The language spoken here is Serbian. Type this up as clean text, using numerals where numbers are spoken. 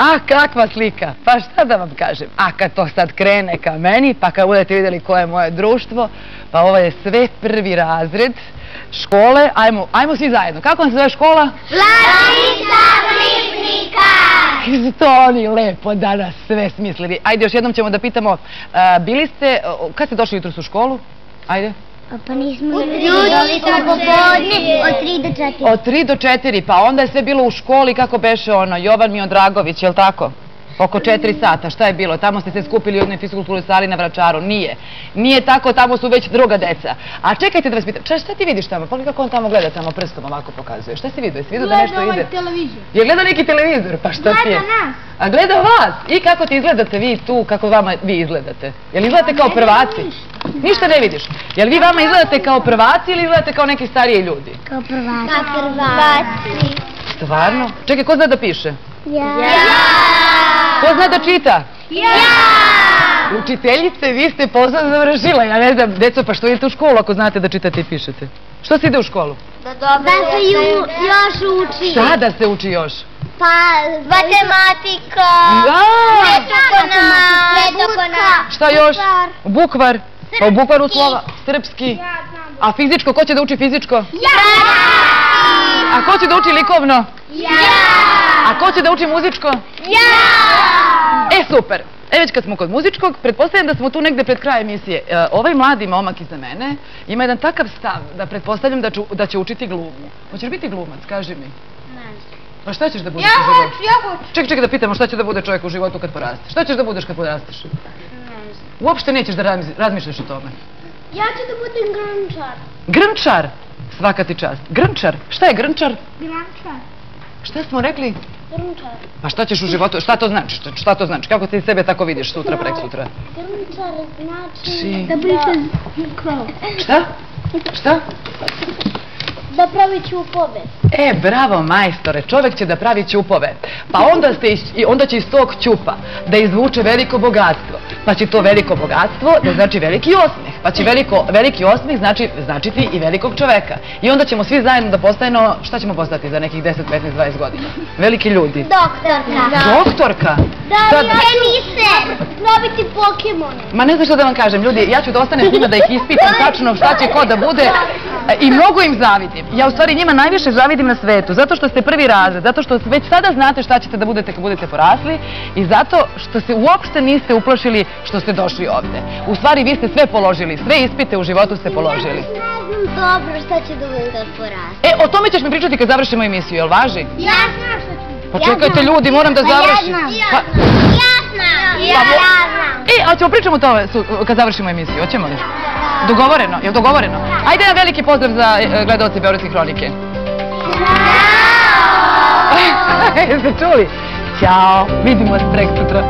A kakva slika, pa šta da vam kažem, a kad to sad krene ka meni, pa kad budete vidjeli koje je moje društvo, pa ovo je sve prvi razred škole, ajmo svi zajedno. Kako vam se zove škola? Vladica Ribnika! To oni lepo danas sve smislili. Ajde, još jednom ćemo da pitamo, bili ste, kad ste došli jutros u školu? Ajde. Pa nismo došli popodne od 3 do 4. Od 3 do 4, pa onda je sve bilo u školi, kako beše ono, Jovan Miodragović, je li tako? Oko 4 sata, šta je bilo? Tamo ste se skupili u jednoj fiskulturnoj sali na Vračaru. Nije. Nije tako, tamo su već druga deca. A čekajte da vas pitam, šta ti vidiš tamo? Pa kako on tamo gleda, tamo prstom ovako pokazuje? Šta si vidio? Jesi vidio da nešto ide? Gleda ovaj televizor. Je gleda neki televizor? Pa šta ti je? Gleda nas. A gleda vas? I kako ti izgledate vi tu, kako vama vi izgledate? Jel izgledate kao prvaci? Ništa ne vidiš. Jel vi vama izgledate kao prvaci ili izgledate kao neki stariji ljudi? Kao prvaci. Kao prvaci. Stvarno? Čekaj, ko zna da piše? Ja. Ko zna da čita? Ja! Učiteljice, vi ste posao završila. Ja ne znam, deco, pa što idete u školu ako znate da čitate i pišete? Što se ide u školu? Da se još uči. Šta da se uči još? Pa, matematika. Svetokona. Šta još? Bukvar. Pa u bukvaru slova. Srpski. A fizičko, ko će da uči fizičko? Ja! A ko će da uči likovno? Ja! A ko će da uči muzičko? Ja! Super. Već kad smo kod muzičkog, pretpostavljam da smo tu negde pred krajem emisije. Ovaj mladi momak iza mene ima jedan takav stav da pretpostavljam da će učiti glumu. Hoćeš biti glumac, kaži mi. Ne znam. Pa šta ćeš da budeš u životu? Ja hoću. Čekaj da pitamo šta će da bude čovjek u životu kad porasteš. Šta ćeš da budeš kad porasteš? Ne znam. Uopšte nećeš da razmišljaš o tome. Ja ću da budem grnčar. Grnčar? Svaka ti čast. Grnčar? Šta je grnčar? Grnčar. Šta smo rekli? Grnčar. Pa šta ćeš u životu? Šta to znači? Šta to znači? Kako ti sebe tako vidiš sutra, prek sutra? Grnčar znači Si. da briše krov. Šta? Šta? Da pravi ćupove. Bravo majstore, čovek će da pravi ćupove. Pa onda će iz tog ćupa da izvuče veliko bogatstvo. Pa će to veliko bogatstvo da znači veliki osmeh. Pa će veliki osmeh značiti i velikog čoveka. I onda ćemo svi zajedno da postajemo, šta ćemo postati za nekih 10, 15, 20 godina? Veliki ljudi. Doktorka. Doktorka? Da, tenise. Dobiti Pokemone. Ma ne znam što da vam kažem, ljudi, ja ću da ostanem s njima da ih ispitam tačno šta će ko da bude i mnogo im zavidim. Ja u stvari njima najviše zavidim na svetu, zato što ste prvi razred, zato što već sada znate šta ćete da budete kad budete porasli i zato što se uopšte niste uplašili što ste došli ovde. U stvari vi ste sve položili, sve ispite u životu ste položili. Ja ne znam dobro šta će da bude kad porasli. O tome ćeš mi pričati kad završimo emisiju, jel važi? Ja znam šta ću. Pa čekajte ljudi, moram da završim. Ja znam. A ćemo pričamo o tome kad završimo emisiju, hoćemo li? Dogovoreno, je li dogovoreno? Ajde jedan veliki pozdrav za gledaoce Beogradske hronike. Ćao! Jeste čuli? Ćao, vidimo se prek sutra.